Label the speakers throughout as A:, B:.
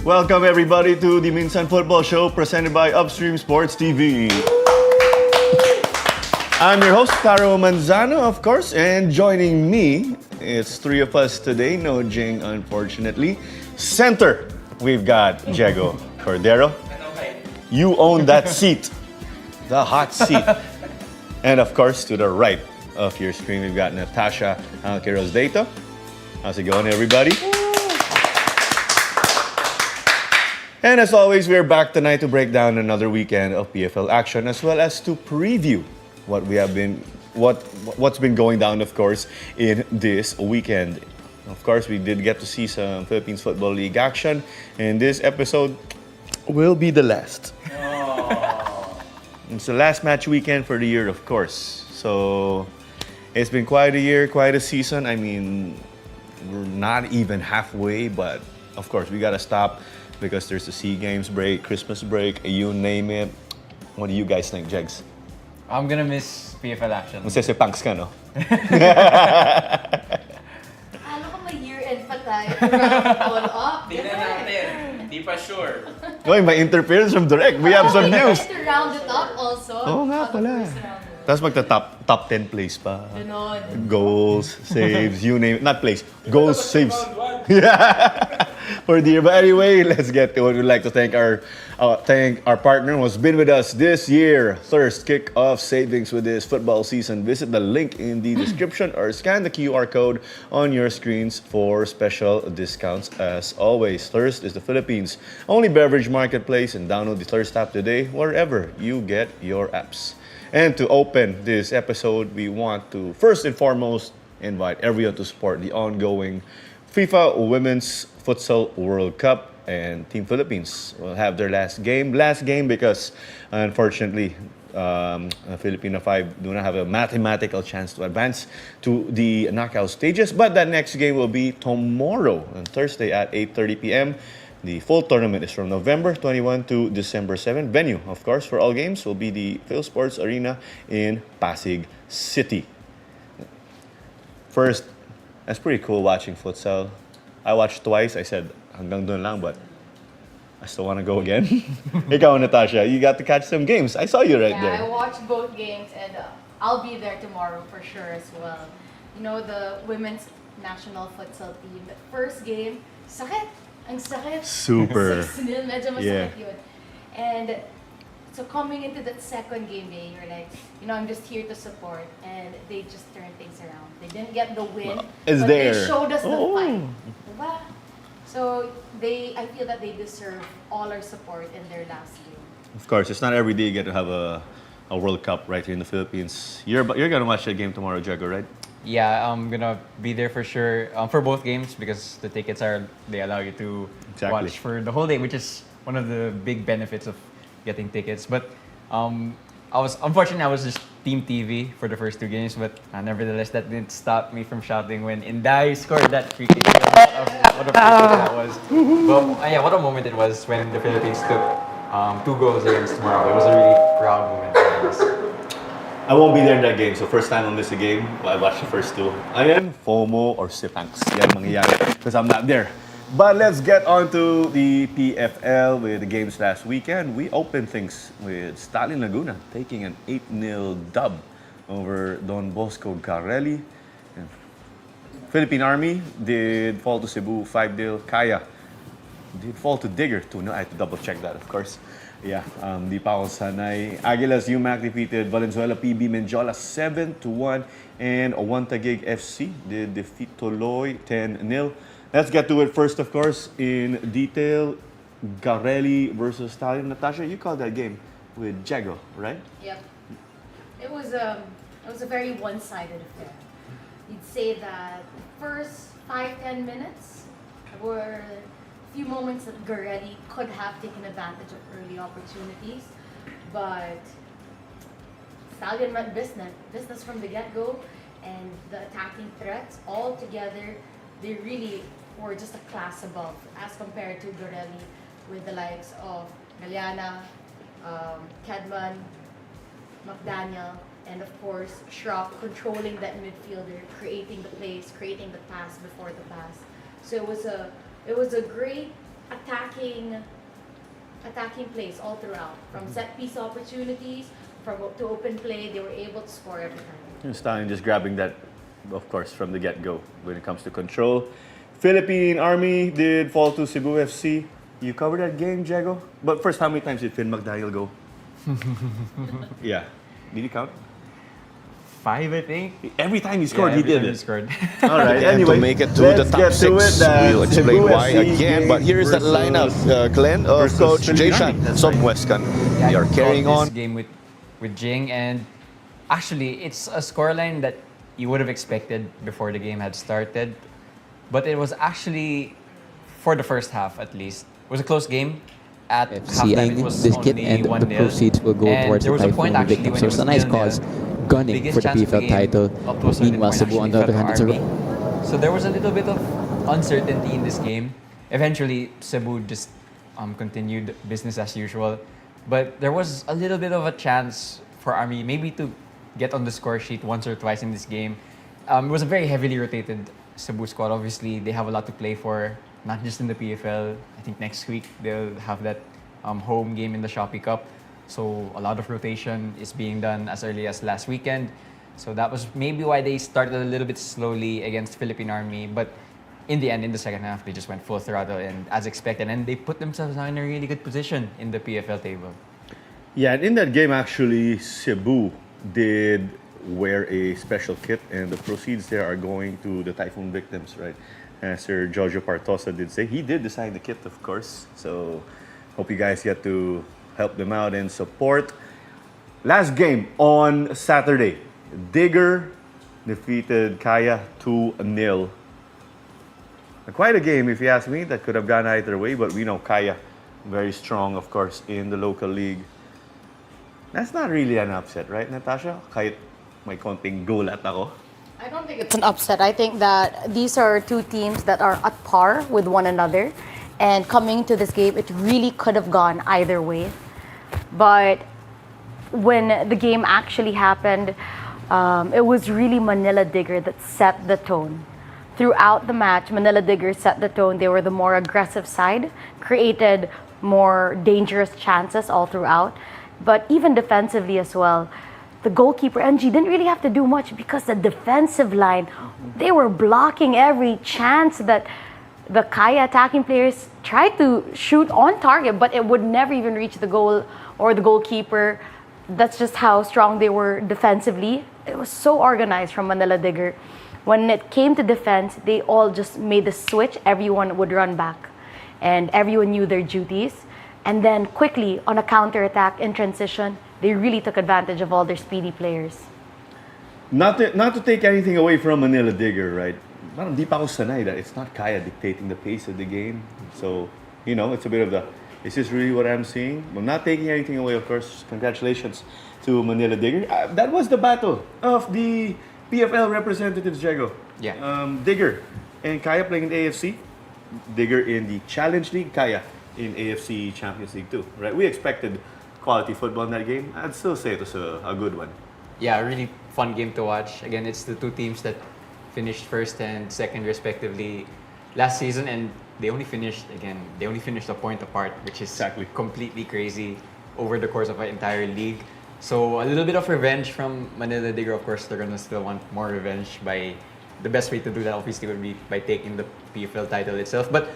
A: Welcome everybody to the Minsan Football Show presented by Upstream Sports TV. I'm your host, Caro Manzano, of course, and joining me, it's three of us today, no Jing, unfortunately. Center, we've got Diego Cordero. You own that seat, the hot seat. And of course, to the right of your screen, we've got Natasha Quiroz-Deito. How's it going, everybody? And as always, we're back tonight to break down another weekend of PFL action, as well as to preview what's been going down, of course, in this weekend. Of course, we did get to see some Philippines Football League action, and this episode will be the last. It's the last match weekend for the year, of course. So it's been quite a year, quite a season. I mean, we're not even halfway, but of course, we gotta stop because there's the SEA Games break, Christmas break, you name it. What do you guys think, Jegs?
B: I'm gonna miss PFL action.
A: Magsesepangs ka, no?
C: Alam ko may year-end pa tayo. Round all up.
D: Tingnan natin. Di pa sure.
A: Uy, may interference from Direct. We have some news.
C: To round it up also.
A: Oo nga pala. Tapos magta-top 10 plays pa.
C: Ganon.
A: Goals, saves, you name it. Not plays. Goals, saves. Yeah. For the year. But anyway, let's get to it. We'd like to thank our partner who's been with us this year. First kick-off savings with this football season. Visit the link in the description or scan the QR code on your screens for special discounts. As always, Thirst is the Philippines' only beverage marketplace, and download the Thirst app today wherever you get your apps. And to open this episode, we want to first and foremost invite everyone to support the ongoing FIFA Women's Futsal World Cup, and Team Philippines will have their last game because unfortunately Filipino 5 do not have a mathematical chance to advance to the knockout stages, but that next game will be tomorrow on Thursday at 8:30 p.m. The full tournament is from November 21 to December 7. Venue, of course, for all games will be the PhilSports Arena in Pasig City. First, that's pretty cool watching futsal. I watched twice. I said, hanggang doon lang, but I still want to go again. Ikaw, Natasha, you got to catch some games. I saw you right there.
C: Yeah, I watched both games and I'll be there tomorrow for sure as well. You know, the women's national futsal team, the first game, sakit. Ang sakit.
A: Super.
C: 6-0, medyo masakit yun. And so coming into that second game, you're like, you know, I'm just here to support. And they just turned things around. They didn't get the win,
A: It's
C: but
A: there.
C: they showed us the fight. Diba? So I feel that they deserve all our support in their last game.
A: Of course, it's not every day you get to have a World Cup right here in the Philippines. You're going to watch that game tomorrow, Jago, right?
B: Yeah, I'm gonna be there for sure for both games because the tickets they allow you to watch for the whole day, which is one of the big benefits of getting tickets. But I was just Team TV for the first two games, but nevertheless that didn't stop me from shouting when Inday scored that free kick. What a free kick that was! But yeah, what a moment it was when the Philippines took 2 goals against Morocco. It was a really proud moment for us.
A: I won't be there in that game, so first time I'll miss a game. I watched the first two. Ayan, FOMO or Sipangs. Yan mangyayari because I'm not there. But let's get on to the PFL with the games last weekend. We opened things with Stalin Laguna taking an 8-0 dub over Don Bosco Carelli. And Philippine Army did fall to Cebu 5-0. Kaya did fall to Digger 2-0. I had to double check that, of course. Yeah, di pa ako sanay. Aguilas UMAC defeated Valenzuela PB Menjola 7-1, and Owantagig FC did defeat Toloy 10-0. Let's get to it first, of course, in detail. Garelli versus Stalin. Natasha, you called that game with Jago, right?
C: Yep. It was a very one-sided affair. You'd say that the first 5-10 minutes were few moments that Garelli could have taken advantage of early opportunities, but Stallion meant business from the get-go, and the attacking threats all together, they really were just a class above as compared to Garelli with the likes of Galeana, Kedman, McDaniel, and of course Schrock controlling that midfielder, creating the plays, creating the pass before the pass. So it was a great attacking plays all throughout. From set piece opportunities, to open play, they were able to score every time.
A: Stalin just grabbing that, of course, from the get-go when it comes to control. Philippine Army did fall to Cebu FC. You covered that game, Jago? But first, how many times did Finn McDaniel go? Yeah. Did he count?
B: 5, I think.
A: Every time he scored,
B: Yeah,
A: he
B: every
A: did
B: time
A: it.
B: he scored.
A: All right.
E: Again,
A: Anyway,
E: to make it to
A: let's
E: the
A: get
E: top
A: to
E: six.
A: it.
E: We'll explain
A: Cebu
E: why
A: FC
E: again. But here is the
A: versus-
E: lineup, Glenn, of
A: versus
E: Coach
A: Philippine
E: Jason
A: Army. That's right.
E: Sobmuescan.
B: Yeah,
E: They are
B: I
E: carrying
B: called
E: on.
B: this game with Jing, and actually, it's a scoreline that you would have expected before the game had started, but it was actually, for the first half at least, it was a close game. At halftime, it was
F: this kit
B: only
F: and the
B: 1-0.
F: proceeds will go
B: And
F: towards
B: there
F: the
B: was a point
F: Typhoon
B: actually
F: victims.
B: when
F: So
B: it
F: it's
B: was
F: a nice
B: 0-0.
F: cause gunning
B: Biggest
F: for the
B: chance of
F: PFL
B: game
F: title.
B: up to a certain
F: Meanwhile,
B: point
F: Cebu on the
B: actually
F: other hand,
B: fell
F: it's
B: to
F: a
B: Army. So there was a little bit of uncertainty in this game. Eventually, Cebu just continued business as usual. But there was a little bit of a chance for Army maybe to get on the score sheet once or twice in this game. It was a very heavily rotated Cebu squad. Obviously, they have a lot to play for, not just in the PFL. I think next week they'll have that home game in the Shopee Cup. So a lot of rotation is being done as early as last weekend. So that was maybe why they started a little bit slowly against Philippine Army. But in the end, in the second half, they just went full throttle and as expected. And they put themselves now in a really good position in the PFL table.
A: Yeah, and in that game, actually, Cebu did wear a special kit, and the proceeds there are going to the typhoon victims, right? As Sir Giorgio Partosa did say, he did design the kit, of course. So, hope you guys get to help them out and support. Last game on Saturday, Digger defeated Kaya 2-0. Quite a game, if you ask me. That could have gone either way, but we know Kaya very strong, of course, in the local league. That's not really an upset, right, Natasha? Kahit may konting gulat ako.
C: I don't think it's an upset. I think that these are two teams that are at par with one another. And coming to this game, it really could have gone either way. But when the game actually happened, it was really Manila Digger that set the tone. Throughout the match, Manila Digger set the tone. They were the more aggressive side, created more dangerous chances all throughout. But even defensively as well, the goalkeeper, NG, didn't really have to do much because the defensive line, they were blocking every chance that the Kaya attacking players tried to shoot on target, but it would never even reach the goal or the goalkeeper. That's just how strong they were defensively. It was so organized from Manila Digger. When it came to defense, they all just made the switch. Everyone would run back, and everyone knew their duties. And then quickly, on a counter-attack in transition, they really took advantage of all their speedy players.
A: Not to take anything away from Manila Digger, right? Parang di pa ako sanay that it's not Kaya dictating the pace of the game. So, it's a bit of the, is this really what I'm seeing? I'm not taking anything away, of course. Congratulations to Manila Digger. That was the battle of the PFL representatives, Diego.
B: Yeah.
A: Digger and Kaya playing in the AFC. Digger in the Challenge League, Kaya in AFC Champions League too, right? We expected quality football in that game. I'd still say it was a good one.
B: Yeah, a really fun game to watch. Again, it's the two teams that finished first and second respectively last season, and they only finished a point apart, which is
A: Exactly.
B: completely crazy over the course of an entire league. So a little bit of revenge from Manila Digger. Of course, they're gonna still want more revenge. By the best way to do that, obviously, would be by taking the PFL title itself. But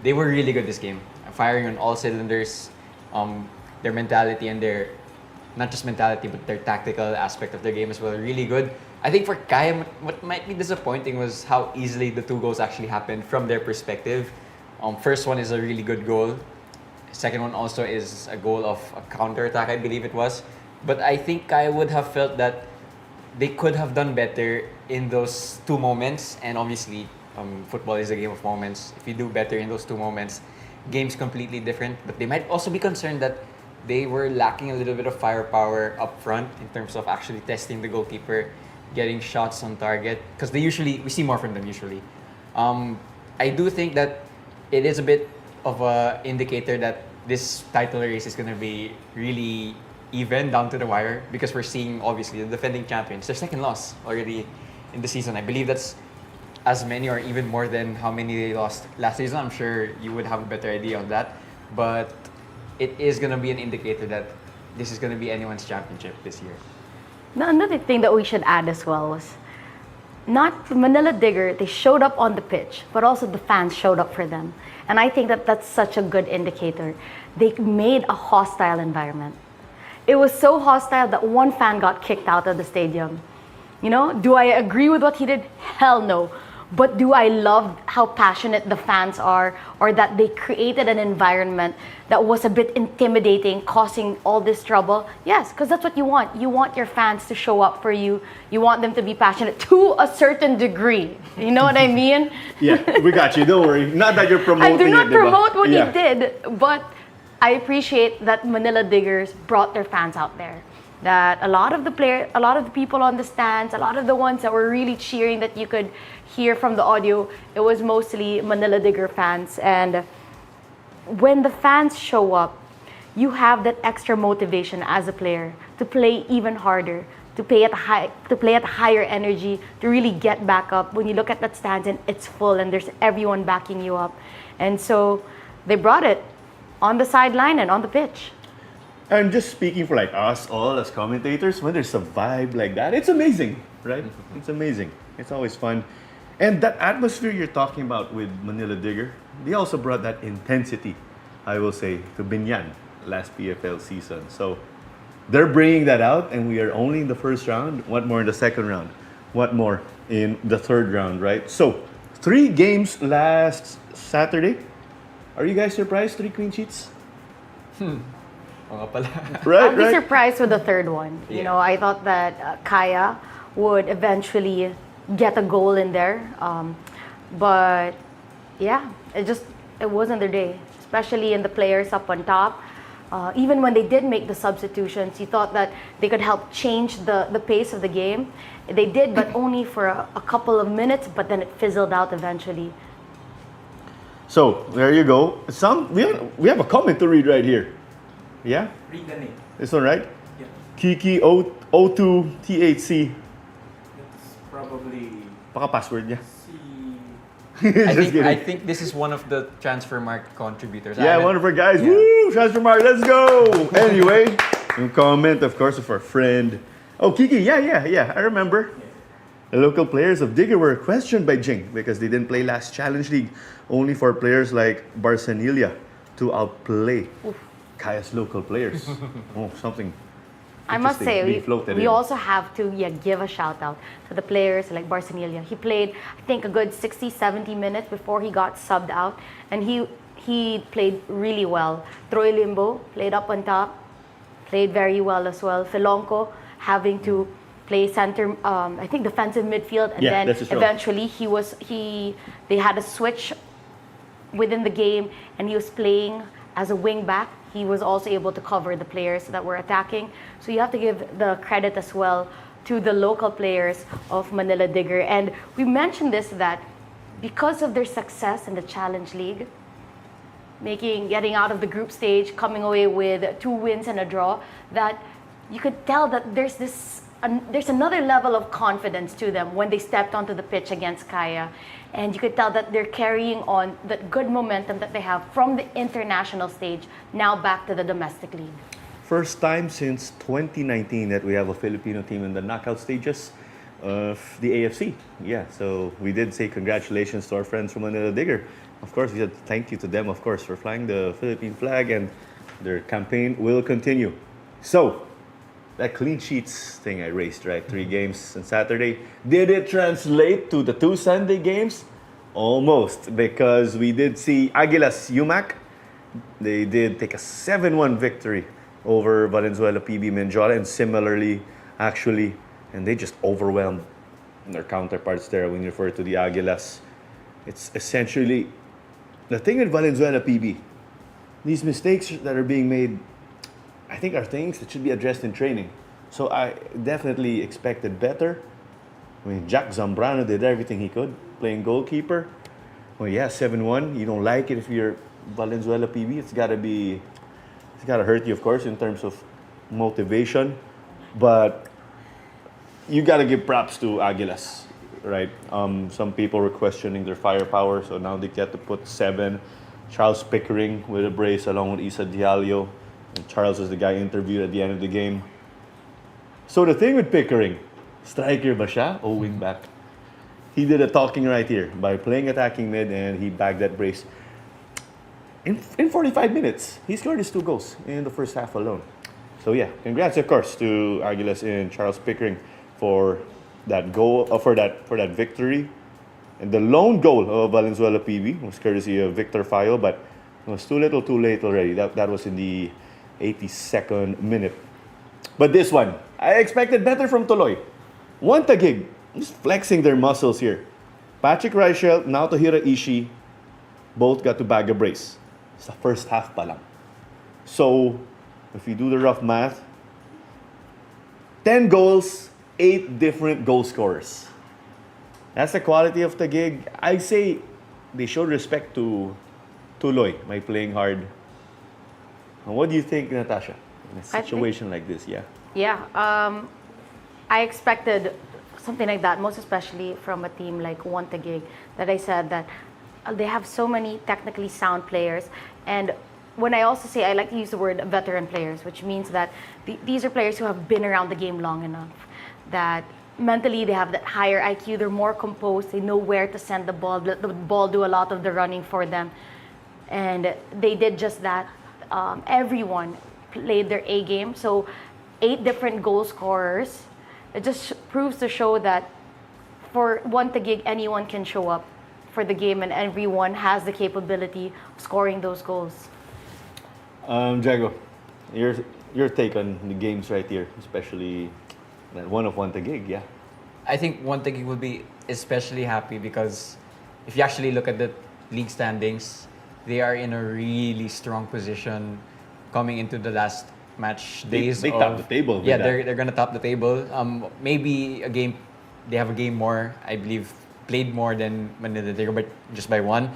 B: they were really good this game, firing on all cylinders. Their mentality and their, not just mentality, but their tactical aspect of their game as well, really good. I think for Kaya, what might be disappointing was how easily the two goals actually happened from their perspective. First one is a really good goal. Second one also is a goal of a counter-attack, I believe it was. But I think Kaya would have felt that they could have done better in those two moments. And obviously, football is a game of moments. If you do better in those two moments, game's completely different. But they might also be concerned that they were lacking a little bit of firepower up front in terms of actually testing the goalkeeper, getting shots on target. Because we see more from them usually. I do think that it is a bit of an indicator that this title race is going to be really even down to the wire, because we're seeing obviously the defending champions, their second loss already in the season. I believe that's as many or even more than how many they lost last season. I'm sure you would have a better idea on that. But it is going to be an indicator that this is going to be anyone's championship this year.
C: Now, another thing that we should add as well was not Manila Digger, they showed up on the pitch, but also the fans showed up for them. And I think that that's such a good indicator. They made a hostile environment. It was so hostile that one fan got kicked out of the stadium. You know, do I agree with what he did? Hell no. But do I love how passionate the fans are, or that they created an environment that was a bit intimidating, causing all this trouble? Yes, because that's what you want. You want your fans to show up for you. You want them to be passionate to a certain degree. You know what I mean?
A: Yeah, we got you. Don't worry. Not that you're promoting
C: I do not
A: it, diba?
C: promote what
A: Yeah.
C: he did, but I appreciate that Manila Diggers brought their fans out there. That a lot of the people on the stands, a lot of the ones that were really cheering that you could hear from the audio, it was mostly Manila Digger fans. And when the fans show up, you have that extra motivation as a player to play even harder, to play at higher energy, to really get back up. When you look at that stands and it's full and there's everyone backing you up. And so they brought it on the sideline and on the pitch.
A: And just speaking for like us all as commentators, when there's a vibe like that, it's amazing, right? It's amazing. It's always fun. And that atmosphere you're talking about with Manila Digger, they also brought that intensity, I will say, to Binyan last PFL season. So they're bringing that out, and we are only in the first round. What more in the second round? What more in the third round, right? So 3 games last Saturday. Are you guys surprised? 3 clean sheets?
B: Oo nga pala.
A: Right,
C: I'll be
A: right.
C: surprised with the third one. You
B: Yeah.
C: know, I thought that Kaya would eventually get a goal in there. But yeah, it wasn't their day, especially in the players up on top. Even when they did make the substitutions, you thought that they could help change the pace of the game. They did, but only for a couple of minutes, but then it fizzled out eventually.
A: So there you go. We have a comment to read right here. Yeah?
D: Read the name.
A: This one, right?
D: Yeah.
A: Kiki O2 THC.
D: That's probably
A: Baka password niya.
D: C.
A: Just kidding.
B: I think this is one of the transfer market contributors.
A: Yeah, one of our guys.
B: Yeah.
A: Woo! Transfer mark, let's go! Anyway, yung comment, of course, of our friend. Oh, Kiki, yeah. I remember. The local players of Digger were questioned by Jing because they didn't play last Challenge League, only for players like Barcanilia to outplay Kaya's local players. Oh, something.
C: I must
A: interesting
C: say,
A: being floated
C: we
A: in.
C: also have to give a shout out to the players like Barcanilia. He played, I think, a good 60, 70 minutes before he got subbed out. And he played really well. Troy Limbo played up on top, played very well as well. Felonco having to play center, I think defensive midfield. And
A: Yeah,
C: then
A: that's his role.
C: eventually they had a switch within the game and he was playing as a wing back. He was also able to cover the players that were attacking. So you have to give the credit as well to the local players of Manila Digger. And we mentioned this, that because of their success in the Challenge League, getting out of the group stage, coming away with 2 wins and a draw, that you could tell that there's another level of confidence to them when they stepped onto the pitch against Kaya. And you could tell that they're carrying on that good momentum that they have from the international stage now back to the domestic league.
A: First time since 2019 that we have a Filipino team in the knockout stages of the AFC. Yeah, so we did say congratulations to our friends from Manila Digger. Of course, we said thank you to them, of course, for flying the Philippine flag, and their campaign will continue. So, that clean sheets thing I raised, right? 3 games on Saturday. Did it translate to the 2 Sunday games? Almost, because we did see Aguilas UMAC. They did take a 7-1 victory over Valenzuela PB Menjola, and similarly, actually, and they just overwhelmed their counterparts there when you refer to the Aguilas. It's essentially the thing with Valenzuela PB. These mistakes that are being made, I think, are things that should be addressed in training. So I definitely expected better. I mean, Jack Zambrano did everything he could, playing goalkeeper. Well, yeah, 7-1. You don't like it if you're Valenzuela PB. It's gotta hurt you, of course, in terms of motivation. But you gotta give props to Aguilas. right? Some people were questioning their firepower, so now they get to put 7. Charles Pickering with a brace along with Isa Diallo. And Charles is the guy interviewed at the end of the game. So the thing with Pickering, striker ba siya o wing back? He did a talking right here by playing attacking mid and he bagged that brace. In 45 minutes, he scored his 2 goals in the first half alone. So yeah, congrats of course to Aguilas and Charles Pickering for that goal, for that victory. And the lone goal of Valenzuela PB was courtesy of Victor Fayo, but it was too little too late already. That was in the 82nd minute. But this one, I expected better from Tuloy. One Taguig, just flexing their muscles here. Patrick Reichel, now Tohira Ishii, both got to bag a brace. It's the first half pa lang. So, if you do the rough math, 10 goals, 8 different goal scorers. That's the quality of Taguig. I say they showed respect to Tuloy by playing hard. And what do you think, Natasha, in a situation like this? Yeah.
C: Yeah, I expected something like that, most especially from a team like One Taguig, that I said that they have so many technically sound players. And when I also say, I like to use the word veteran players, which means that these are players who have been around the game long enough, that mentally they have that higher IQ, they're more composed, they know where to send the ball, let the ball do a lot of the running for them. And they did just that. Everyone played their A game. So 8 different goal scorers. It just proves to show that for One Taguig, anyone can show up for the game and everyone has the capability of scoring those goals.
A: Jago, your take on the games right here, especially that one of One Taguig, yeah.
B: I think One Taguig will be especially happy because if you actually look at the league standings, they are in a really strong position coming into the last match days.
A: They top the table.
B: Yeah, they're gonna top the table. Maybe they have a game more. I believe played more than Manila Digger, but just by 1.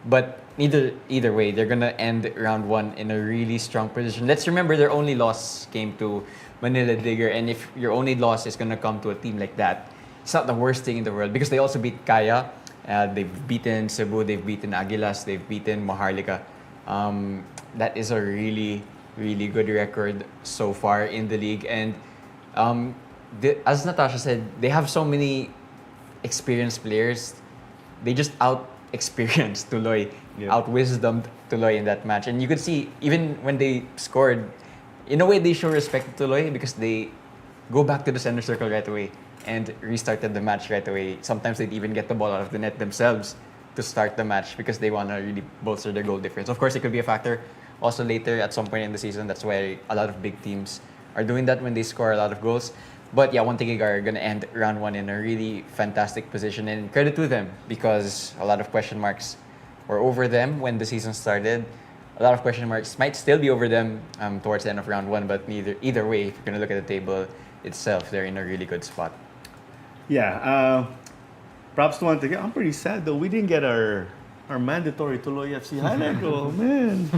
B: But either way, they're gonna end round 1 in a really strong position. Let's remember their only loss came to Manila Digger, and if your only loss is gonna come to a team like that, it's not the worst thing in the world because they also beat Kaya. They've beaten Cebu, they've beaten Aguilas, they've beaten Maharlika. That is a really, really good record so far in the league. And as Natasha said, they have so many experienced players. They just out-experienced Tuloy, out-wisdomed Tuloy in that match. And you could see, even when they scored, in a way they show respect to Tuloy because they go back to the center circle right away and restarted the match right away. Sometimes they'd even get the ball out of the net themselves to start the match because they want to really bolster their goal difference. Of course, it could be a factor also later at some point in the season. That's why a lot of big teams are doing that when they score a lot of goals. But yeah, One Taguig are going to end round 1 in a really fantastic position. And credit to them because a lot of question marks were over them when the season started. A lot of question marks might still be over them towards the end of round 1. But either way, if you're going to look at the table itself, they're in a really good spot.
A: Yeah, props to One Taguig. I'm pretty sad though. We didn't get our mandatory Tuloy FC highlight. Oh man,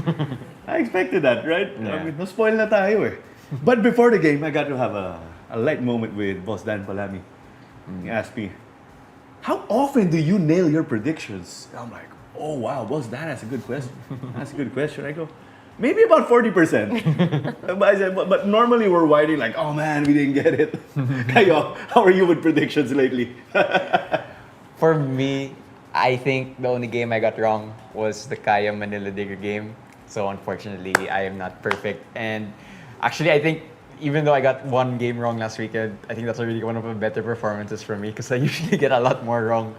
A: I expected that, right?
B: Yeah.
A: I mean, no spoil na tayo eh. But before the game, I got to have a light moment with Boss Dan Palami. He asked me, how often do you nail your predictions? I'm like, oh wow, Boss Dan, that's a good question. That's a good question. I go, maybe about 40%. But I said, but normally we're whining like, oh man, we didn't get it. Kayo, how are you with predictions lately?
B: For me, I think the only game I got wrong was the Kaya Manila Digger game. So unfortunately, I am not perfect. And actually, I think even though I got 1 game wrong last weekend, I think that's already one of the better performances for me because I usually get a lot more wrong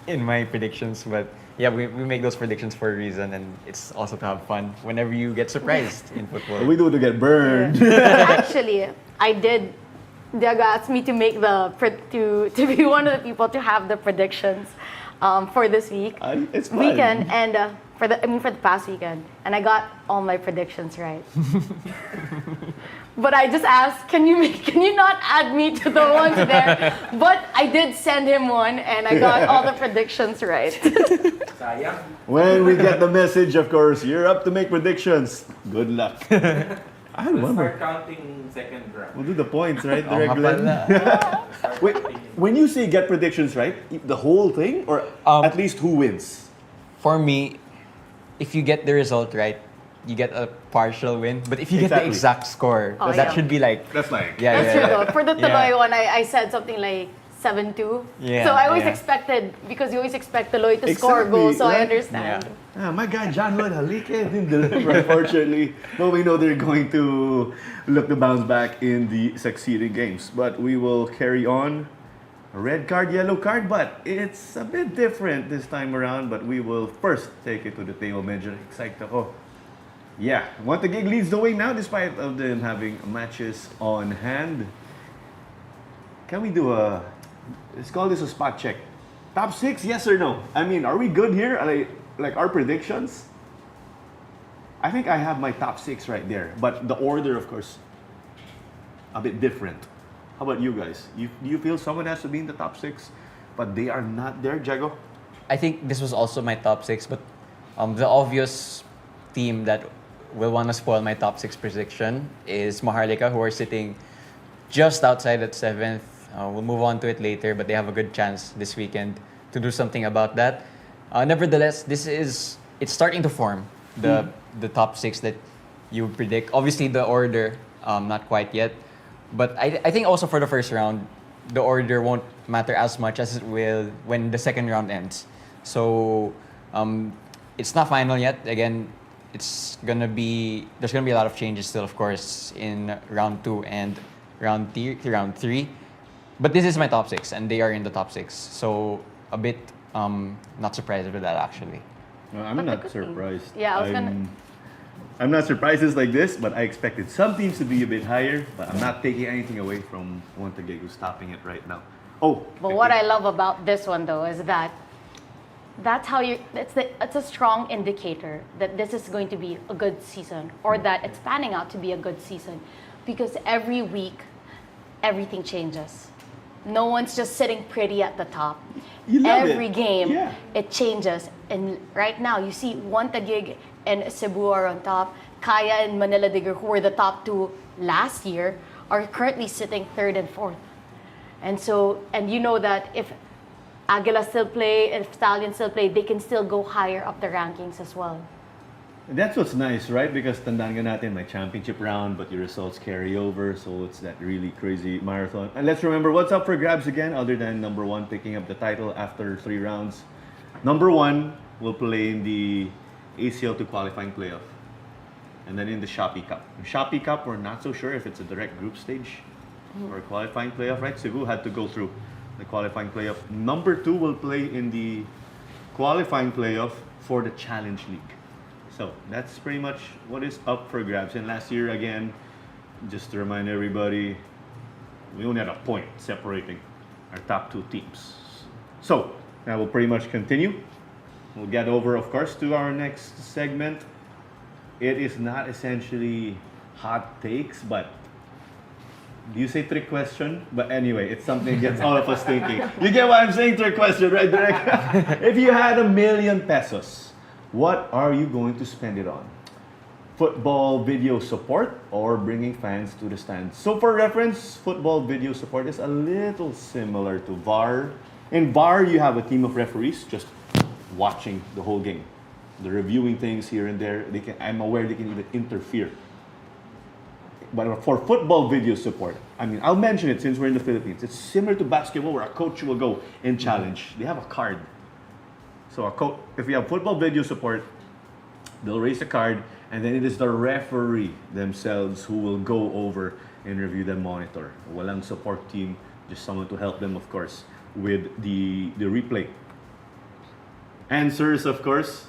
B: in my predictions. But yeah, we make those predictions for a reason, and it's also to have fun whenever you get surprised in football.
A: We do to get burned.
C: Actually, I did. Diego asked me to make to be one of the people to have the predictions for this
A: It's fun.
C: weekend, and for the past weekend, and I got all my predictions right. But I just asked, can you not add me to the ones there? But I did send him one, and I got all the predictions right.
A: When we get the message, of course, you're up to make predictions. Good luck. I
D: We'll
A: remember.
D: start counting second round.
A: We'll do the points, right?
B: Oo nga
A: Glenn?
B: pala.
D: Start
A: Wait,
D: counting.
A: when you say get predictions, right? The whole thing, or at least who wins?
B: For me, if you get the result right, you get a partial win. But if you get the
A: Exactly.
B: exact score,
F: Oh,
B: that
F: yeah.
B: should be like
A: That's like
B: yeah,
F: That's
B: yeah,
F: true
B: yeah.
F: though. For the
B: Yeah.
F: Taloy one, I said something like 7-2.
B: Yeah,
F: So I always
B: yeah.
F: expected, because you always expect Taloy to score
A: Exactly,
F: goals, so I
A: right?
F: understand.
B: Yeah.
A: my guy John Hood Halike didn't deliver, unfortunately. But we know they're going to look to bounce back in the succeeding games. But we will carry on. A red card, yellow card, but it's a bit different this time around. But we will first take it to the table. Medyo excited ako. Yeah, Monte Gig leads the way now despite of them having matches on hand. Can we do let's call this a spot check. Top 6, yes or no? I mean, are we good here? Like our predictions? I think I have my top 6 right there. But the order, of course, a bit different. How about you guys? Do you feel someone has to be in the top 6, but they are not there, Jago?
B: I think this was also my top 6, but the obvious team that will want to spoil my top 6 prediction is Maharlika, who are sitting just outside at 7th. We'll move on to it later, but they have a good chance this weekend to do something about that. Nevertheless, it's starting to form the top 6 that you predict. Obviously, the order, not quite yet. But I think also for the first round, the order won't matter as much as it will when the second round ends. So it's not final yet. Again, there's gonna be a lot of changes still, of course, in round 2 and round 3. But this is my top 6, and they are in the top 6. So a bit not surprised with that, actually.
A: I'm
F: But the
A: not
F: good thing-
A: surprised.
F: Yeah, I was gonna-
A: I'm not surprised it's like this, but I expected some teams to be a bit higher. But I'm not taking anything away from Montague, who's topping it right now. Oh,
F: But what I love about this one though is that it's a strong indicator that this is going to be a good season, or that it's panning out to be a good season, because every week everything changes. No one's just sitting pretty at the top.
A: You love
F: Every
A: it.
F: game
A: Yeah.
F: it changes, and right now you see Tagig and Cebu are on top. Kaya and Manila Digger, who were the top 2 last year, are currently sitting 3rd and 4th. And you know that if Aguila still play, if Stallion still play, they can still go higher up the rankings as well.
A: that's what's nice, right? Because tandaan nga natin, may championship round, but your results carry over. So it's that really crazy marathon. And let's remember what's up for grabs again, other than number 1 picking up the title after 3 rounds. Number 1 will play in the ACL to qualifying playoff. And then in the Shopee Cup. The Shopee Cup, we're not so sure if it's a direct group stage or a qualifying playoff, right? Cebu had to go through the qualifying playoff. Number 2 will play in the qualifying playoff for the Challenge League. So that's pretty much what is up for grabs. And last year, again, just to remind everybody, we only had a point separating our top 2 teams. So now we'll pretty much continue. We'll get over, of course, to our next segment. It is not essentially hot takes, but do you say trick question? But anyway, it's something that gets all of us thinking. You get what I'm saying, trick question, right, Derek? If you had ₱1 million, what are you going to spend it on? Football video support or bringing fans to the stands? So for reference, football video support is a little similar to VAR. In VAR, you have a team of referees just watching the whole game. They're reviewing things here and there. I'm aware they can even interfere. But for football video support, I mean, I'll mention it since we're in the Philippines. It's similar to basketball where a coach will go and challenge. They have a card. So if you have football video support, they'll raise a card, and then it is the referee themselves who will go over and review the monitor. Walang support team, just someone to help them, of course, with the replay. Answers, of course.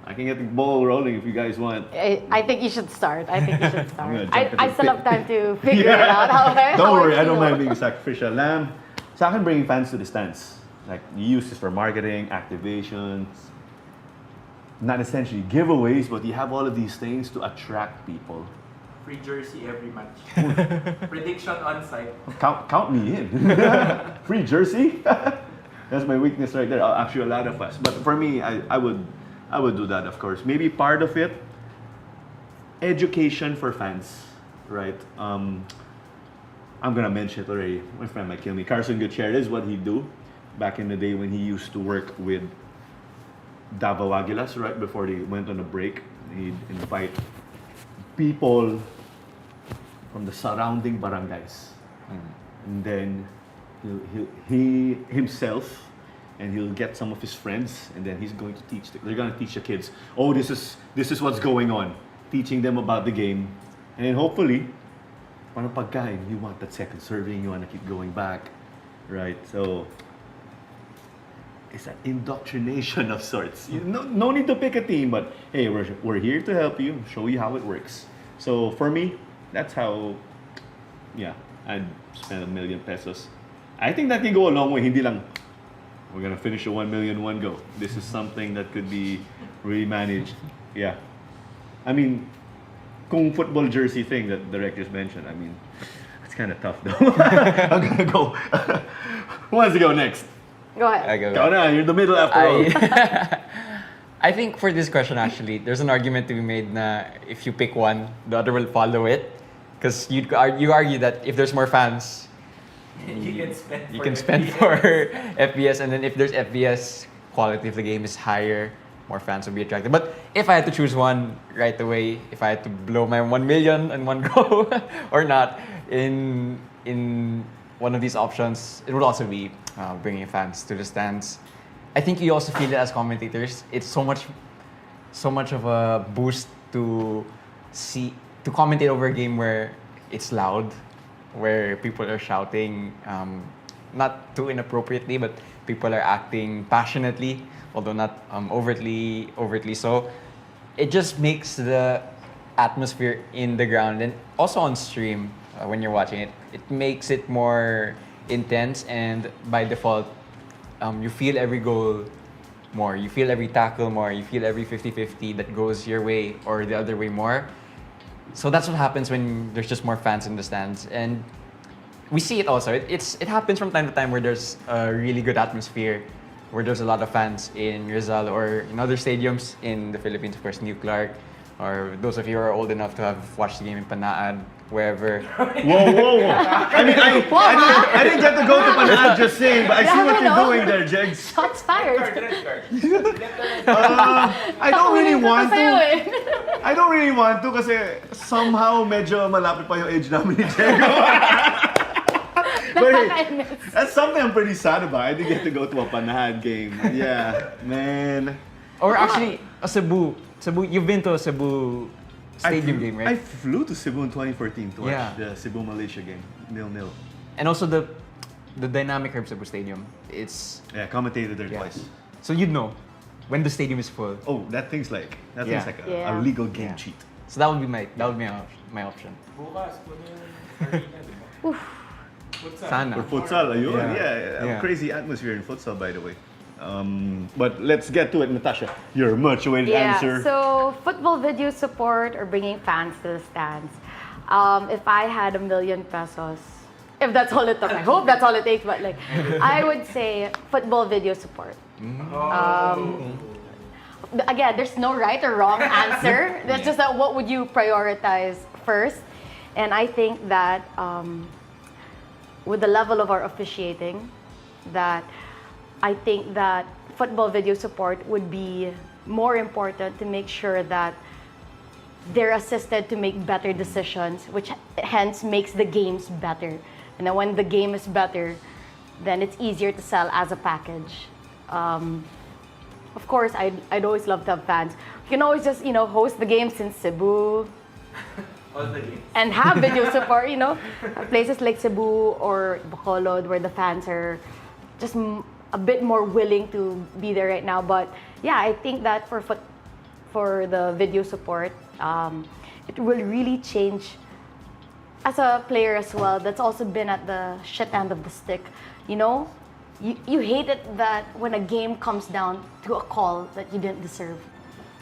A: I can get the ball rolling if you guys want.
F: I think you should start. I think you should
A: I'm gonna
F: start.
A: jump
F: I
A: into
F: still
A: pit.
F: have time to figure it out. How
A: Don't worry, I don't
F: feel.
A: mind being a sacrificial lamb. Sa akin, bringing fans to the stands. Like, you use this for marketing, activations, not essentially giveaways, but you have all of these things to attract people.
D: Free jersey every match. Prediction on site.
A: Count me in. Free jersey? That's my weakness right there. Actually, a lot of us. But for me, I would do that, of course. Maybe part of it, education for fans, right? I'm gonna mention it already. My friend might kill me. Carson Gutierrez, what he'd do back in the day when he used to work with Davao Aguilas, right before they went on a break, he'd invite people from the surrounding barangays, and then he himself, and he'll get some of his friends, and then he's going to teach. They're going to teach the kids. Oh, this is what's going on. Teaching them about the game, and then hopefully, parang pagkain, you want that second serving, you want to keep going back, right? So it's an indoctrination of sorts. No need to pick a team, but hey, we're here to help you, show you how it works. So for me, that's how, yeah, I'd spend ₱1 million. I think that can go a long way. Hindi lang, we're gonna finish a 1 million one go. This is something that could be really managed. Yeah. I mean, kung football jersey thing that the directors mentioned, I mean, it's kind of tough though. I'm gonna go. Who wants to go next?
F: Go ahead.
B: I go.
A: Ikaw na, you're in the middle after all.
B: I think for this question actually, there's an argument to be made na if you pick one, the other will follow it. Because you argue that if there's more fans, you can spend for FBS, and then if there's FBS, quality of the game is higher, more fans will be attracted. But if I had to choose one right away, if I had to blow my 1 million in one go or not, in one of these options, it would also be bringing fans to the stands. I think you also feel it as commentators. It's so much of a boost to commentate over a game where it's loud, where people are shouting, not too inappropriately, but people are acting passionately, although not overtly so. It just makes the atmosphere in the ground, and also on stream when you're watching it, it makes it more intense, and by default, you feel every goal more, you feel every tackle more, you feel every 50-50 that goes your way or the other way more. So that's what happens when there's just more fans in the stands, and we see it also. It happens from time to time where there's a really good atmosphere, where there's a lot of fans in Rizal or in other stadiums in the Philippines, of course, New Clark, or those of you who are old enough to have watched the game in Panaan, wherever.
A: Whoa. I mean, I didn't get to go to Panaan, just saying, but I see what you're doing there, Jegs.
F: Shots fired.
A: I don't really want to. I don't really want to kasi somehow medyo malapit pa yung age namin ni Diego. But hey, that's something I'm pretty sad about. I didn't get to go to a Panahan game. Yeah, man.
B: Or actually, Cebu, you've been to a Cebu stadium game, right?
A: I flew to Cebu in 2014 to watch
B: Yeah.
A: the Cebu-Malaysia game, 0-0.
B: And also the dynamic of Cebu Stadium. It's
A: Yeah, commentated there
B: yeah.
A: twice.
B: So you'd know when the stadium is full.
A: Oh, that thing's like a
F: Yeah.
A: legal game
B: Yeah.
A: cheat.
B: So that would be my option.
D: Bukas, kuno yung arena, di ba? Futsal.
B: Sana.
A: For futsal, ayun.
B: Yeah.
A: Yeah. Crazy atmosphere in futsal, by the way. But let's get to it, Natasha. Your much awaited answer.
F: So football video support or bringing fans to the stands. If I had ₱1 million, if that's all it took, I hope that's all it takes, but like, I would say football video support. Again, there's no right or wrong answer. That's just that what would you prioritize first? And I think that with the level of our officiating, that I think that football video support would be more important to make sure that they're assisted to make better decisions, which hence makes the games better. And then when the game is better, then it's easier to sell as a package. Of course, I'd always love to have fans. You can always just, host the games in Cebu.
D: All the games.
F: And have video support, places like Cebu or Bacolod where the fans are just a bit more willing to be there right now. But yeah, I think that for the video support, it will really change as a player as well. That's also been at the shit end of the stick. You hate it that when a game comes down to a call that you didn't deserve.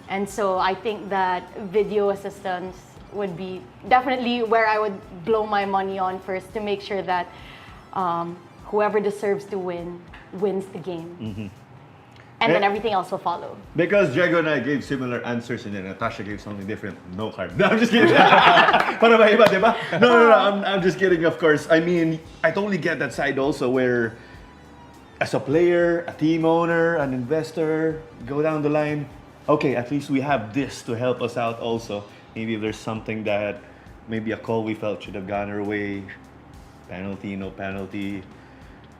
F: And so I think that video assistance would be definitely where I would blow my money on first to make sure that whoever deserves to win wins the game. and then
A: Eh.
F: everything else will follow.
A: Because Diego and I gave similar answers and then Natasha gave something different. No card. No, I'm just kidding. Para ba iba, diba? No. I'm just kidding, of course. I mean, I totally get that side also where as a player, a team owner, an investor, go down the line, okay, at least we have this to help us out also. Maybe if there's something that, maybe a call we felt should have gone our way, penalty, no penalty,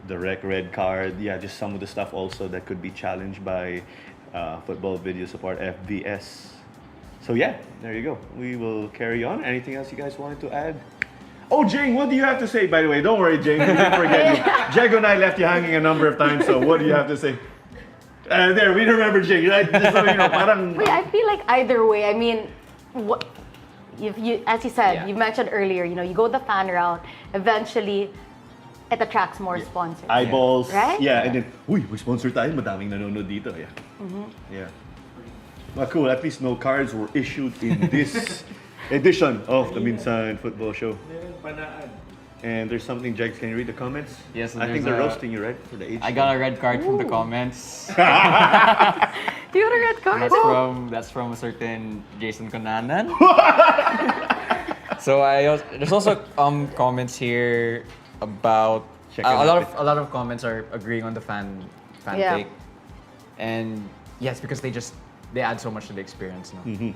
A: direct red card, yeah, just some of the stuff also that could be challenged by Football Video Support, FVS. So yeah, there you go. We will carry on. Anything else you guys wanted to add? Oh, Jane, what do you have to say, by the way? Don't worry, Jane, we didn't forget you. Diego and I left you hanging a number of times, so what do you have to say? There, we remember Jane, right? Just so you know, parang...
F: Wait, I feel like either way, I mean, what, if you, as you said, you mentioned earlier, you go the fan route, eventually, it attracts more sponsors.
A: Eyeballs.
F: Right?
A: Yeah, and then, uy, may sponsor tayo, madaming nanonood dito. Yeah. Yeah. Well, cool. At least no cards were issued in this edition of the Minsan Football Show. And there's something, Jags, can you read the comments?
B: Yes, so
A: I think
B: there's
A: they're
B: a-
A: roasting you, right? For the age.
B: I got a red card from the comments.
F: You got a red card?
B: That's from a certain Jason Conanan. So there's also comments here about
A: Check
B: a
A: it
B: lot
A: out.
B: of comments are agreeing on the fan
F: Yeah.
B: take, and yes, because they add so much to the experience. No? Yeah.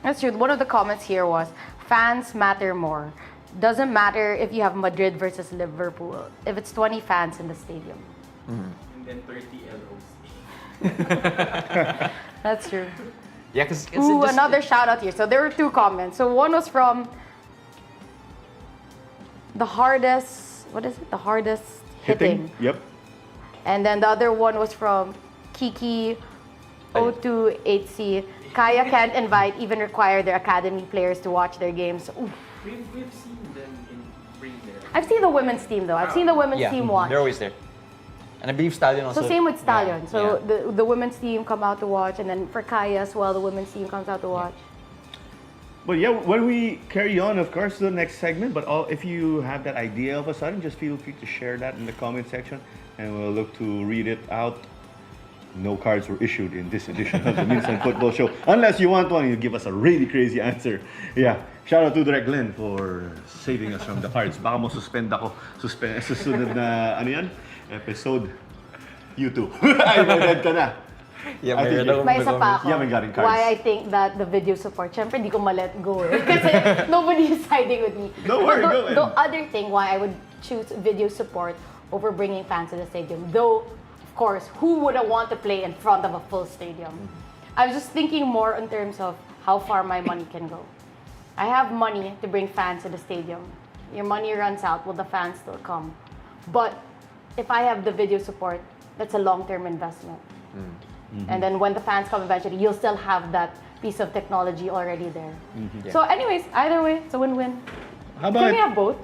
F: That's true. One of the comments here was, fans matter more. Doesn't matter if you have Madrid versus Liverpool, if it's 20 fans in the stadium.
D: And then 30 LOC.
F: That's true.
B: Yeah, because
F: Ooh, another shout out here. So there were two comments. So one was from the hardest, what is it? The hardest hitting.
A: Yep.
F: And then the other one was from Kiki 028C. Kaya can't invite, even require their academy players to watch their games. Oof.
D: We've seen them bring their...
F: I've seen the women's team though. I've seen the women's team watch.
B: they're always there. And I believe Stallion also.
F: So same with Stallion.
B: Yeah,
F: So
B: yeah.
F: the women's team come out to watch, and then for Kaya as well, the women's team comes out to watch.
A: But yeah, when we carry on, of course, to the next segment, but if you have that idea of a sudden, just feel free to share that in the comment section, and we'll look to read it out. No cards were issued in this edition of the Minsan Football Show. Unless you want one, you give us a really crazy answer. Yeah. Shout out to Direct Glenn for saving us from the cards. Baka mo suspend ako. Susunod na, ano yan? Episode. You too. Ay, read ka na.
B: Yeah,
A: I think
F: May isa pa ako.
A: You haven't gotten cards.
F: Why I think that the video support, syempre di ko ma-let go eh. Kasi nobody is siding with me.
A: Don't worry,
F: But
A: go ahead.
F: the other thing why I would choose video support over bringing fans to the stadium, though, of course, who would I want to play in front of a full stadium? I was just thinking more in terms of how far my money can go. I have money to bring fans to the stadium. Your money runs out, will the fans still come? But if I have the video support, that's a long-term investment. And then when the fans come eventually, you'll still have that piece of technology already there. So anyways, either way, it's a win-win.
A: How
F: Can
A: about
F: we have both?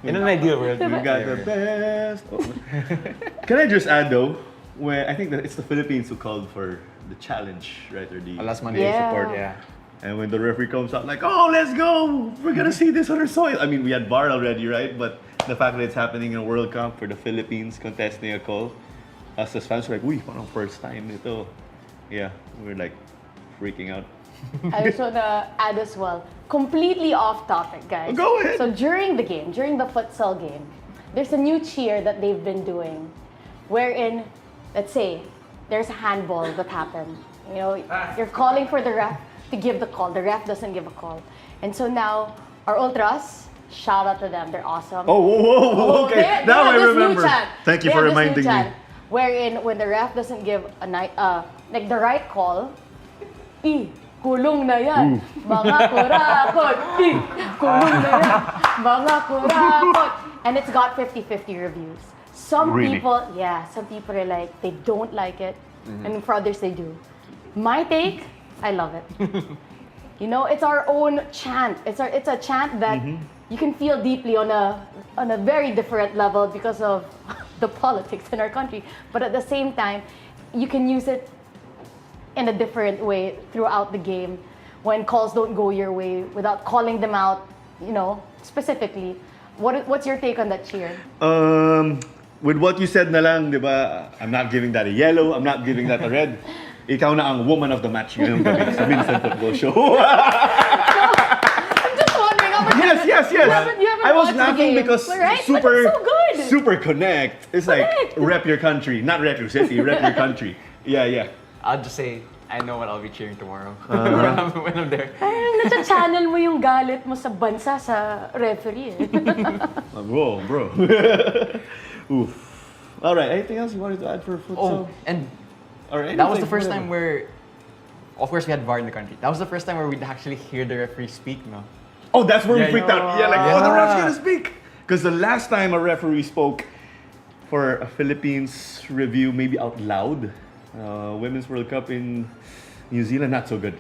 B: In an ideal world,
A: we got the best? Can I just add though, where I think that it's the Philippines who called for the challenge, right? Or the
B: last Monday
F: Yeah.
B: support. Yeah.
A: And when the referee comes out like, oh, let's go! We're gonna see this on our soil. I mean, we had VAR already, right? But the fact that it's happening in a World Cup for the Philippines contesting a call, us as fans were like, uy, parang first time ito. Yeah, we're like freaking out.
F: I just want to add as well, completely off topic, guys.
A: Go ahead.
F: So during the game, during the futsal game, there's a new cheer that they've been doing, wherein, let's say, there's a handball that happened. You know, you're calling for the ref to give the call. The ref doesn't give a call. And so now, our ultras, shout out to them. They're awesome.
A: Oh, whoa, okay.
F: They
A: Now
F: have
A: I
F: this new
A: remember.
F: chant.
A: Thank you
F: They
A: for
F: have this new
A: reminding me.
F: chant, wherein, when the ref doesn't give like the right call, kulong na yan, mga kurakot. Kulong na yan, mga kurakot. And it's got 50-50 reviews. Some
A: Really?
F: people are like, they don't like it. And for others, they do. My take, I love it. You know, it's our own chant. It's a chant that you can feel deeply on a very different level because of the politics in our country. But at the same time, you can use it in a different way throughout the game when calls don't go your way without calling them out, you know, specifically. What's your take on that cheer?
A: with what you said na lang, di ba? I'm not giving that a yellow, I'm not giving that a red. Ikaw na ang woman of the match ngayong gabi sa Vincent Football Show.
F: I'm just wondering how much.
A: Yes.
F: You haven't
A: I was
F: watched the
A: laughing
F: game,
A: because
F: right? But it's so good.
A: super connect. It's like
F: Correct.
A: rep your country, not rep your city, rep your country. Yeah.
B: I'll just say, I know what I'll be cheering tomorrow when I'm there.
F: Parang nasa-channel mo yung galit mo sa bansa sa referee eh.
A: Bro. Oof. All right. Anything else you wanted to add for futsal?
B: Oh, and
A: Or
B: that was the
A: anything,
B: first
A: whatever.
B: time where, of course, we had VAR in the country. That was the first time where we'd actually hear the referee speak, no?
A: Oh, that's where we
B: Yeah,
A: freaked out. Yeah, like,
B: yeah.
A: oh, the ref's gonna speak. Because the last time a referee spoke for a Philippines review, maybe out loud, Women's World Cup in New Zealand, not so good.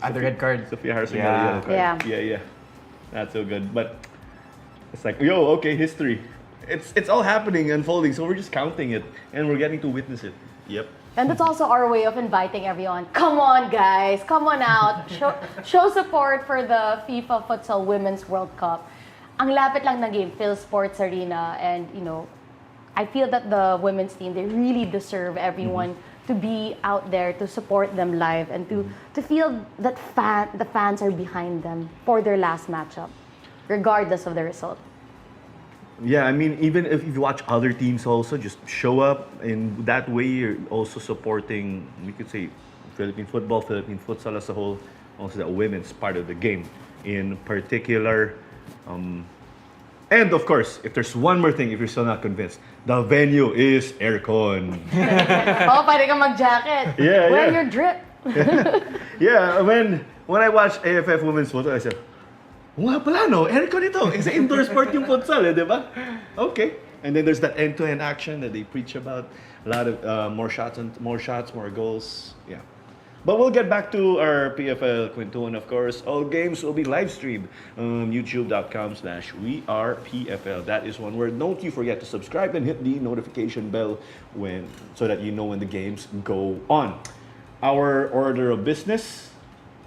B: At the red card.
A: Sophia Harrison
B: Yeah.
A: got a yellow card.
F: Yeah.
A: Yeah. Not so good. But it's like, yo, okay, history. It's all happening, unfolding, so we're just counting it and we're getting to witness it. Yep.
F: And that's also our way of inviting everyone. Come on, guys. Come on out. Show support for the FIFA Futsal Women's World Cup. Ang lapit lang ng game, Phil Sports Arena. And, I feel that the women's team, they really deserve everyone to be out there to support them live and to feel that the fans are behind them for their last matchup, regardless of the result.
A: Yeah, I mean, even if you watch other teams also, just show up. In that way, you're also supporting, we could say, Philippine football, Philippine futsal as a whole, also the women's part of the game in particular. And of course, if there's one more thing, if you're still not convinced, the venue is aircon.
F: Oh, pwede ka mag-jacket.
A: Yeah,
F: Wear
A: yeah.
F: your drip.
A: Yeah, when I watched AFF Women's Futsal, I said, nga pala no, aircon ito. It's indoor sport yung futsal, di ba? Okay. And then there's that end-to-end action that they preach about. A lot of more shots, more goals. Yeah. But we'll get back to our PFL Quintuan, of course. All games will be live streamed on youtube.com/wearepfl. That is one word. Don't you forget to subscribe and hit the notification bell so that you know when the games go on. Our order of business,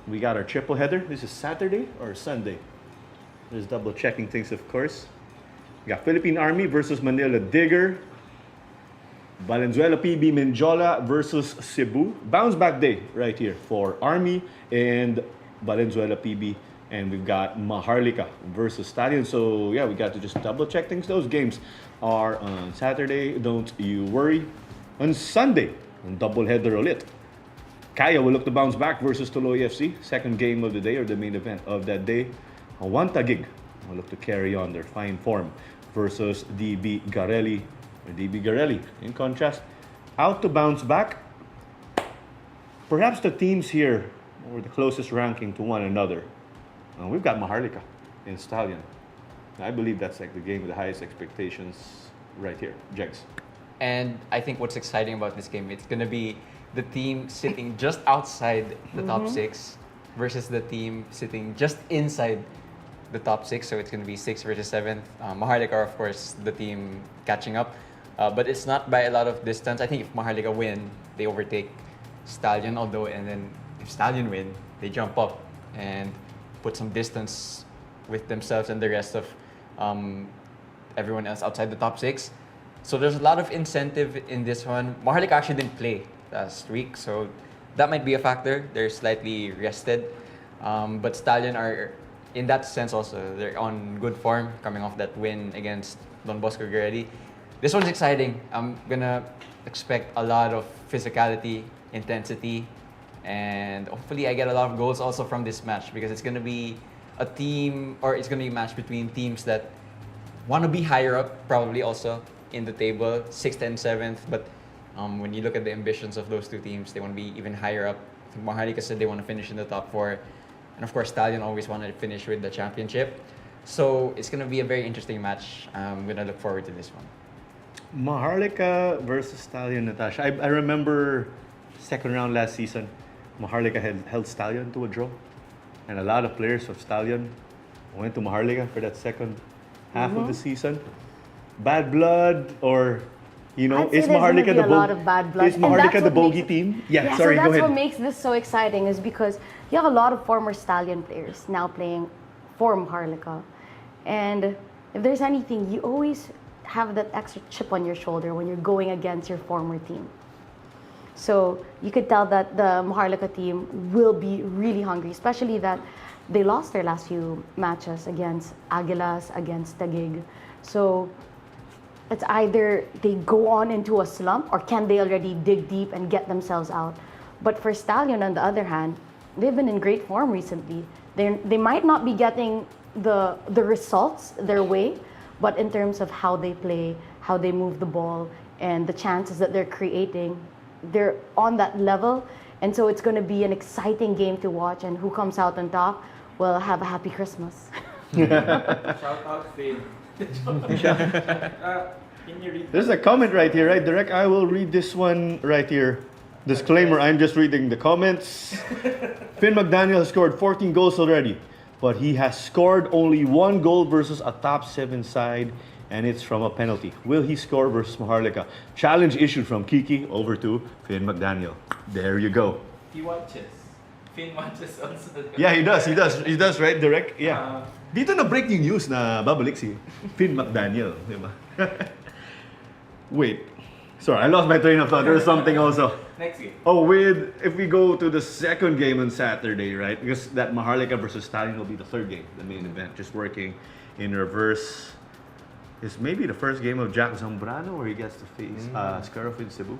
A: we got our triple header. This is Saturday or Sunday? Just double checking things, of course. We got Philippine Army versus Manila Digger. Valenzuela PB Menjola versus Cebu. Bounce back day right here for Army and Valenzuela PB. And we've got Maharlika versus Stallion. So yeah, we got to just double check things. Those games are on Saturday. Don't you worry. On Sunday, on double header ulit. Kaya will look to bounce back versus Tuloy FC. Second game of the day or the main event of that day. One Taguig will look to carry on their fine form versus DB Garelli. In contrast, out to bounce back. Perhaps the teams here were the closest ranking to one another. We've got Maharlika and Stallion. I believe that's like the game with the highest expectations right here. Jegs.
B: And I think what's exciting about this game, it's going to be the team sitting just outside the top six versus the team sitting just inside the top six. So it's going to be 6th versus 7th. Maharlika are, of course, the team catching up. But it's not by a lot of distance. I think if Maharlika win, they overtake Stallion. And then if Stallion win, they jump up and put some distance with themselves and the rest of everyone else outside the top six. So there's a lot of incentive in this one. Maharlika actually didn't play last week, so that might be a factor. They're slightly rested. But Stallion are, in that sense also, they're on good form coming off that win against Don Bosco Guerrero. This one's exciting. I'm gonna expect a lot of physicality, intensity, and hopefully I get a lot of goals also from this match because it's gonna be a match between teams that want to be higher up, probably also in the table, 6th and 7th. But when you look at the ambitions of those two teams, they want to be even higher up. I think Maharlika said they want to finish in the top 4. And of course, Stallion always wanted to finish with the championship. So it's going to be a very interesting match. I'm going to look forward to this one.
A: Maharlika versus Stallion, Natasha. I remember second round last season, Maharlika had held Stallion to a draw. And a lot of players of Stallion went to Maharlika for that second half of the season. Bad blood or,
F: I'd say
A: is
F: there's gonna
A: Maharlika
F: be a lot of bad blood.
A: Is
F: And that's
A: Maharlika the
F: what
A: bogey
F: makes-
A: team?
F: Yeah,
A: Sorry,
F: so
A: go
F: that's
A: ahead.
F: what makes this so exciting is because you have a lot of former Stallion players now playing for Maharlika. And if there's anything, you always have that extra chip on your shoulder when you're going against your former team. So you could tell that the Maharlika team will be really hungry, especially that they lost their last few matches against Aguilas, against Taguig. So it's either they go on into a slump or can they already dig deep and get themselves out. But for Stallion, on the other hand, they've been in great form recently. They might not be getting the results their way, but in terms of how they play, how they move the ball, and the chances that they're creating, they're on that level. And so it's going to be an exciting game to watch, and who comes out on top will have a happy Christmas.
D: Shout out Finn. Can you read?
A: There's a comment right here, right? Direct, I will read this one right here. Disclaimer, I'm just reading the comments. Finn McDaniel has scored 14 goals already, but he has scored only 1 goal versus a top 7 side, and it's from a penalty. Will he score versus Maharlika? Challenge issued from Kiki over to Finn McDaniel. There you go.
D: He watches. Finn watches also.
A: Yeah, he does, right? Direct, yeah. Dito na breaking news na babalik si Finn McDaniel, di ba? Wait. Sorry, I lost my train of thought. There's something also.
D: Next game.
A: Oh, if we go to the second game on Saturday, right? Because that Maharlika versus Stallion will be the third game, the main event. Just working in reverse. It's maybe the first game of Jack Zambrano where he gets to face Scarov in Cebu.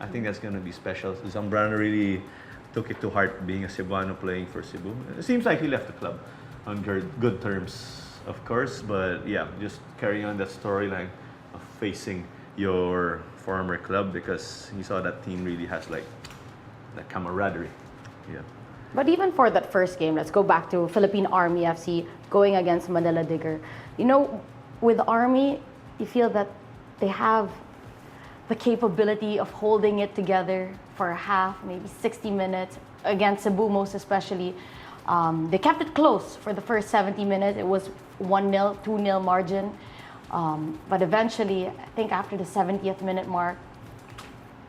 A: I think that's going to be special. Zambrano really took it to heart being a Cebuano playing for Cebu. It seems like he left the club on good terms, of course. But yeah, just carrying on that storyline of facing your former club, because you saw that team really has like that camaraderie. Yeah.
F: But even for that first game, let's go back to Philippine Army FC going against Manila Digger. You know, with Army, you feel that they have the capability of holding it together for a half, maybe 60 minutes. Against Cebu, most especially, they kept it close for the first 70 minutes. It was 1-0, 2-0 margin. But eventually, I think after the 70th minute mark,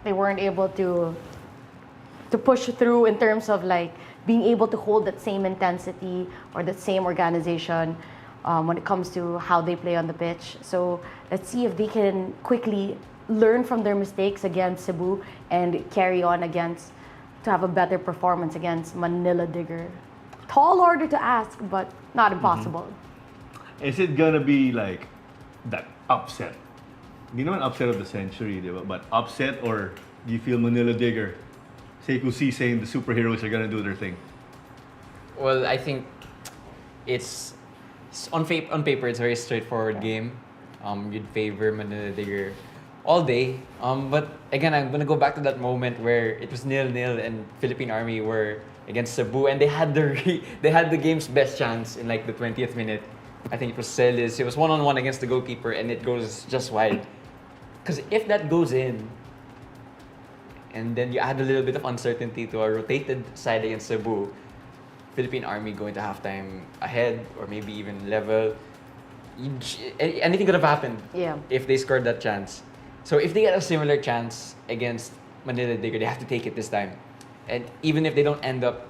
F: they weren't able to push through in terms of like being able to hold that same intensity or that same organization when it comes to how they play on the pitch. So let's see if they can quickly learn from their mistakes against Cebu and carry on to have a better performance against Manila Digger. Tall order to ask, but not impossible.
A: Is it gonna be like that upset? Hindi naman upset of the century, di ba? But upset, or do you feel Manila Digger, Sekou C saying the superheroes are gonna do their thing?
B: Well, I think it's on paper it's a very straightforward game. You'd favor Manila Digger all day. But again, I'm gonna go back to that moment where it was 0-0 and Philippine Army were against Cebu, and they had the game's best chance in like the 20th minute. I think it was Celis. It was 1-on-1 against the goalkeeper, and it goes just wide. Because if that goes in, and then you add a little bit of uncertainty to a rotated side against Cebu, Philippine Army going to halftime ahead or maybe even level, anything could have happened if they scored that chance. So if they get a similar chance against Manila Digger, they have to take it this time. And even if they don't end up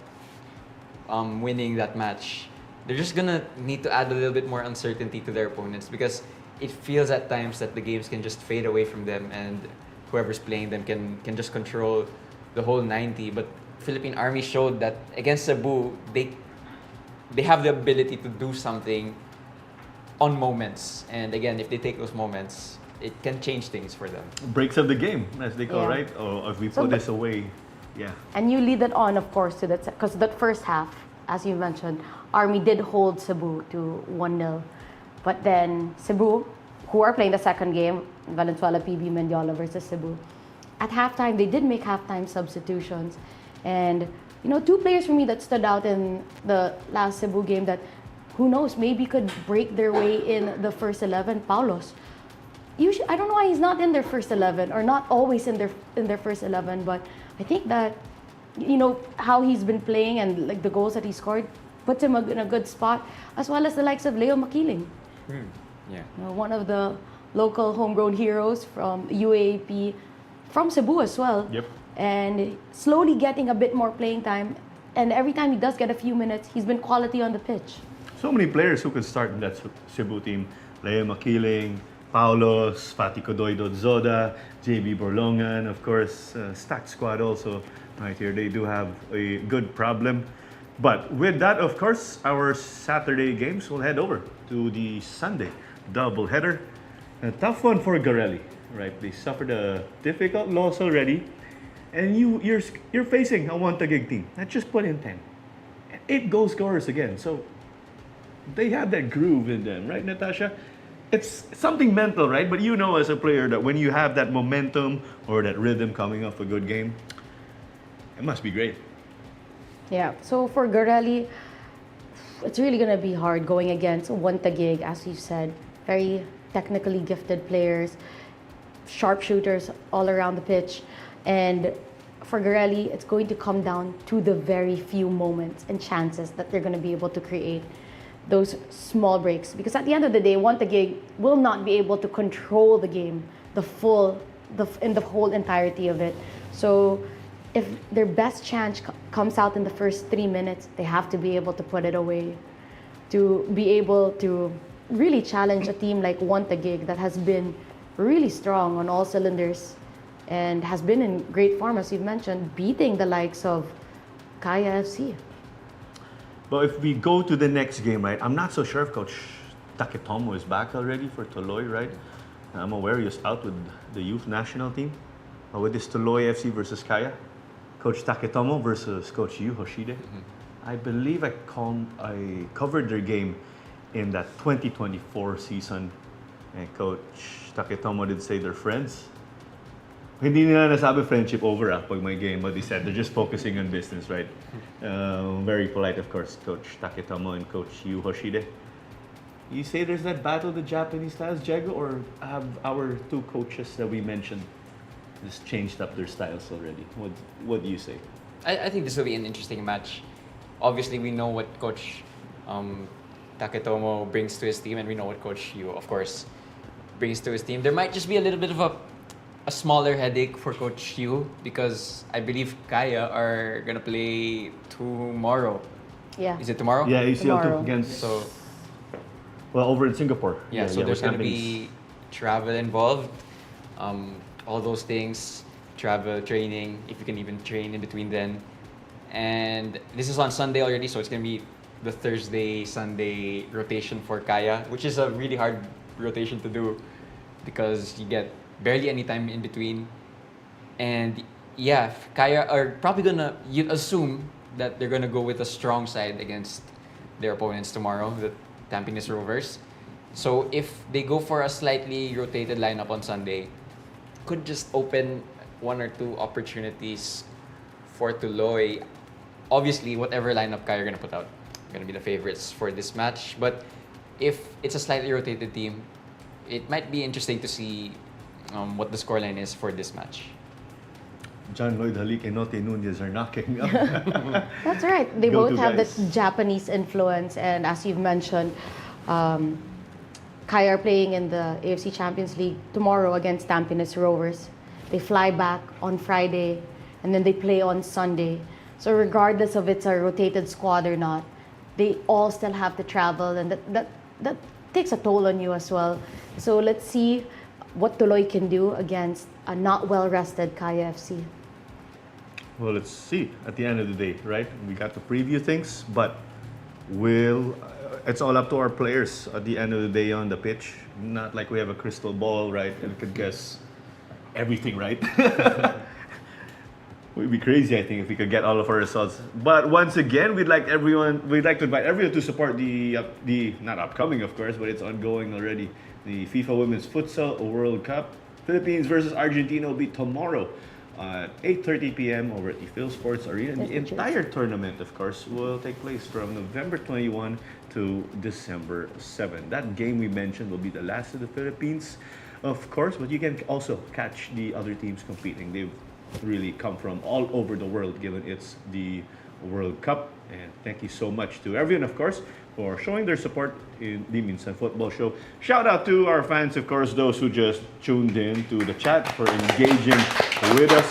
B: winning that match, they're just gonna need to add a little bit more uncertainty to their opponents, because it feels at times that the games can just fade away from them and whoever's playing them can just control the whole 90. But Philippine Army showed that against Cebu, they have the ability to do something on moments. And again, if they take those moments, it can change things for them.
A: Breaks of the game, as they call, right? Or if we put this away, yeah.
F: And you lead it on, of course, to that, because that first half, as you mentioned, Army did hold Cebu to 1-0. But then Cebu, who are playing the second game, Valenzuela PB Mendiola versus Cebu, at halftime, they did make halftime substitutions. And, you know, 2 players for me that stood out in the last Cebu game that, who knows, maybe could break their way in the first 11, Paulos. I don't know why he's not in their first 11, or not always in their first 11, but I think that, you know, how he's been playing and like the goals that he scored puts him in a good spot, as well as the likes of Leo Makiling.
B: Yeah.
F: You know, one of the local homegrown heroes from UAAP, from Cebu as well.
A: Yep.
F: And slowly getting a bit more playing time. And every time he does get a few minutes, he's been quality on the pitch.
A: So many players who could start in that Cebu team. Leo Makiling, Paulos, Fatih Kodoido Zoda, JB Borlongan, of course, stacked squad also right here. They do have a good problem. But with that, of course, our Saturday games will head over to the Sunday doubleheader. A tough one for Garelli, right? They suffered a difficult loss already, and you're facing a one Taguig team that just put in 10, 8 goal scorers again. So they have that groove in them, right, Natasha? It's something mental, right? But you know as a player that when you have that momentum or that rhythm coming off a good game, it must be great.
F: Yeah, so for Garelli, it's really going to be hard going against one Taguig, as you said. Very technically gifted players, sharpshooters all around the pitch. And for Garelli, it's going to come down to the very few moments and chances that they're going to be able to create those small breaks. Because at the end of the day, one Taguig will not be able to control the game, in the whole entirety of it. So if their best chance comes out in the first 3 minutes, they have to be able to put it away, to be able to really challenge a team like one Taguig that has been really strong on all cylinders and has been in great form, as you've mentioned, beating the likes of Kaya FC.
A: But if we go to the next game, right, I'm not so sure if Coach Taketomo is back already for Toloy, right? I'm aware he was out with the youth national team. But with this Toloy FC versus Kaya, Coach Taketomo versus Coach Yu Hoshide. I believe I covered their game in that 2024 season. And Coach Taketomo did say they're friends. Hindi nila nasabi friendship over pag may game, but they said they're just focusing on business, right? Very polite, of course, Coach Taketomo and Coach Yu Hoshide. You say there's that battle of the Japanese styles, Jago, or have our two coaches that we mentioned just changed up their styles already? What do you say?
B: I think this will be an interesting match. Obviously, we know what Coach Taketomo brings to his team, and we know what Coach Yu, of course, brings to his team. There might just be a little bit of a smaller headache for Coach Yu because I believe Kaya are gonna play tomorrow.
F: Yeah.
B: Is it tomorrow?
A: Yeah, ACL
F: Tomorrow.
A: against,
B: So
A: over in Singapore.
B: so there's
A: with
B: gonna
A: Tampines.
B: be travel involved. All those things, travel, training, if you can even train in between then. And this is on Sunday already, so it's gonna be the Thursday, Sunday rotation for Kaya, which is a really hard rotation to do because you get barely any time in between. And yeah, Kaya are probably gonna, you'd assume that they're gonna go with a strong side against their opponents tomorrow, the Tampines Rovers. So if they go for a slightly rotated lineup on Sunday, could just open one or two opportunities for Tuloy. Obviously, whatever lineup Kaya are gonna put out, gonna be the favorites for this match. But if it's a slightly rotated team, it might be interesting to see what the scoreline is for this match.
A: John Lloyd Halik and Note Nunez are knocking up.
F: That's right. They
A: Go-to
F: both have
A: guys.
F: this Japanese influence, and as you've mentioned, Kaya are playing in the AFC Champions League tomorrow against Tampines Rovers. They fly back on Friday, and then they play on Sunday. So regardless of it's a rotated squad or not, they all still have to travel, and that takes a toll on you as well. So let's see what Tuloy can do against a not well-rested Kaya FC.
A: Well, let's see at the end of the day, right? We got to preview things, but it's all up to our players at the end of the day on the pitch. Not like we have a crystal ball, right? And could guess everything, right? We'd be crazy, I think, if we could get all of our results. But once again, we'd like to invite everyone to support the not upcoming, of course, but it's ongoing already. The FIFA Women's Futsal World Cup. Philippines versus Argentina will be tomorrow at 8:30 p.m. over at the Phil Sports Arena. And the entire tournament, of course, will take place from November 21 to December 7. That game we mentioned will be the last of the Philippines, of course, but you can also catch the other teams competing. They've really come from all over the world, given it's the World Cup. And thank you so much to everyone, of course, for showing their support in the Minsan Football Show. Shout out to our fans, of course, those who just tuned in to the chat for engaging with us.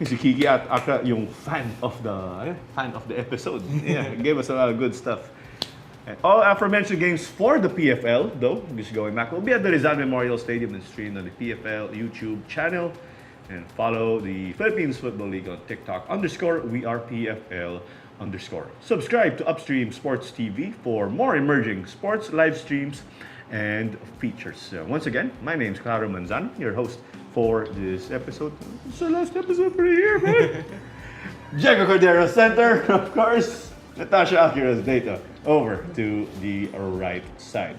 A: Si Kiki at Aka, yung fan of the episode. Yeah, gave us a lot of good stuff. And all aforementioned games for the PFL, though, just going back, will be at the Rizal Memorial Stadium and streamed on the PFL YouTube channel. And follow the Philippines Football League on TikTok _WeArePFL_. Subscribe to Upstream Sports TV for more emerging sports live streams and features. Once again, my name is Claro Manzan, your host for this episode. It's the last episode for the year, man. Diego Cordero Center, of course. Natasha Alquira's data over to the right side.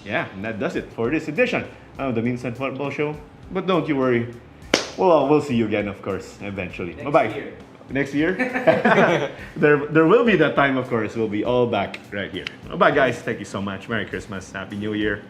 A: Yeah, and that does it for this edition of the Minsan Football Show. But don't you worry, we'll see you again, of course, eventually. Bye-bye.
D: Year.
A: Next year? there will be that time, of course. We'll be all back right here. Bye, guys. Thank you so much. Merry Christmas. Happy New Year.